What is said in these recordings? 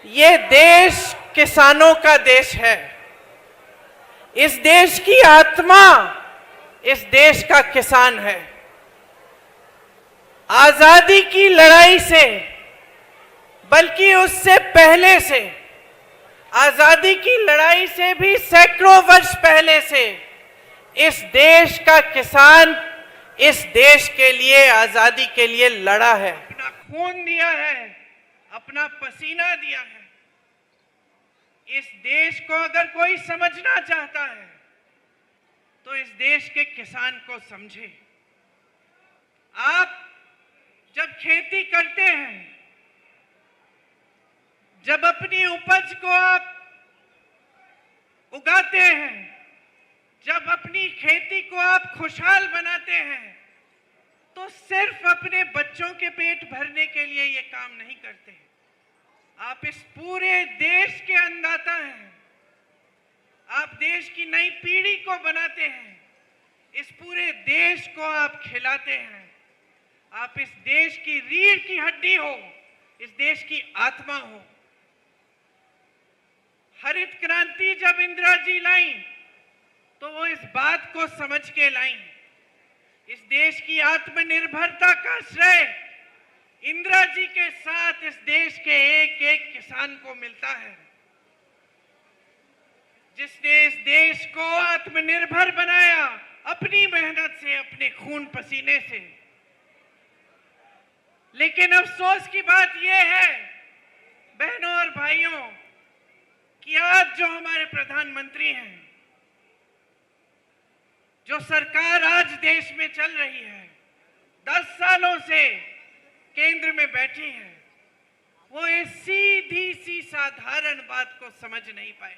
ये देश किसानों का देश है। इस देश की आत्मा इस देश का किसान है। आजादी की लड़ाई से, बल्कि उससे पहले से, आजादी की लड़ाई से भी सैकड़ों वर्ष पहले से इस देश का किसान इस देश के लिए, आजादी के लिए लड़ा है, अपना खून दिया है, अपना पसीना दिया है। इस देश को अगर कोई समझना चाहता है तो इस देश के किसान को समझे। आप जब खेती करते हैं, जब अपनी उपज को आप उगाते हैं, जब अपनी खेती को आप खुशहाल बनाते हैं, तो सिर्फ अपने बच्चों के पेट भरने के लिए ये काम नहीं करते। आप इस पूरे देश के अन्नदाता हैं। आप देश की नई पीढ़ी को बनाते हैं। इस पूरे देश को आप खिलाते हैं। आप इस देश की रीढ़ की हड्डी हो, इस देश की आत्मा हो। हरित क्रांति जब इंदिरा जी लाई तो वो इस बात को समझ के लाई। इस देश की आत्मनिर्भरता का श्रेय इंदिरा जी के साथ इस देश के एक एक किसान को मिलता है, जिसने इस देश को आत्मनिर्भर बनाया अपनी मेहनत से, अपने खून पसीने से। लेकिन अफसोस की बात यह है बहनों और भाइयों कि आज जो हमारे प्रधानमंत्री हैं, जो सरकार आज देश में चल रही है, 10 सालों से केंद्र में बैठी है, वो इस सीधी सी साधारण बात को समझ नहीं पाए।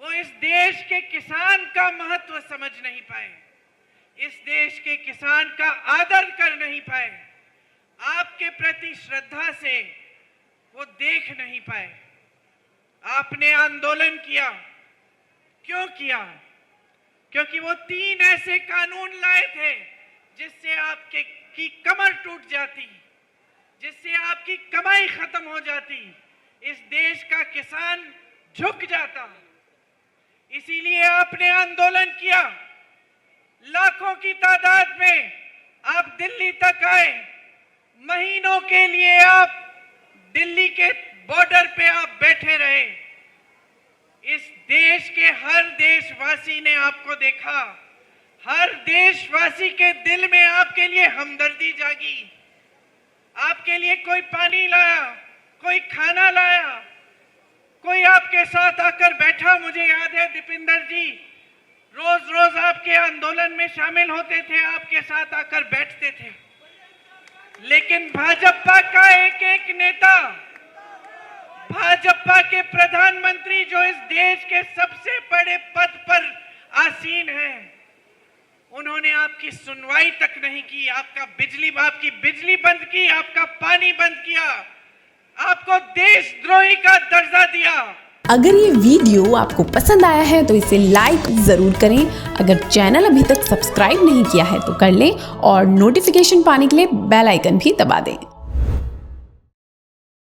वो इस देश के किसान का महत्व समझ नहीं पाए, इस देश के किसान का आदर कर नहीं पाए, आपके प्रति श्रद्धा से वो देख नहीं पाए। आपने आंदोलन किया, क्यों किया? क्योंकि वो 3 ऐसे कानून लाए थे जिससे आपके की कमर टूट जाती, जिससे आपकी कमाई खत्म हो जाती, इस देश का किसान झुक जाता। इसीलिए आपने आंदोलन किया। लाखों की तादाद में आप दिल्ली तक आए। महीनों के लिए आप दिल्ली के बॉर्डर पे आप बैठे रहे। इस देश के हर देशवासी ने आपको देखा। हर देशवासी के दिल में आपके लिए हमदर्दी जागी। आपके लिए कोई पानी लाया, कोई खाना लाया, कोई आपके साथ आकर बैठा। मुझे याद है दीपिंदर जी रोज रोज आपके आंदोलन में शामिल होते थे, आपके साथ आकर बैठते थे। लेकिन भाजपा का एक एक नेता, भाजपा के प्रधानमंत्री जो इस देश के सबसे बड़े पद पर आसीन हैं, उन्होंने आपकी सुनवाई तक नहीं की। आपकी बिजली बंद की, आपका पानी बंद किया, आपको देशद्रोही का दर्जा दिया। अगर ये वीडियो आपको पसंद आया है तो इसे लाइक जरूर करें। अगर चैनल अभी तक सब्सक्राइब नहीं किया है तो कर लें और नोटिफिकेशन पाने के लिए बेल आइकन भी दबा दें।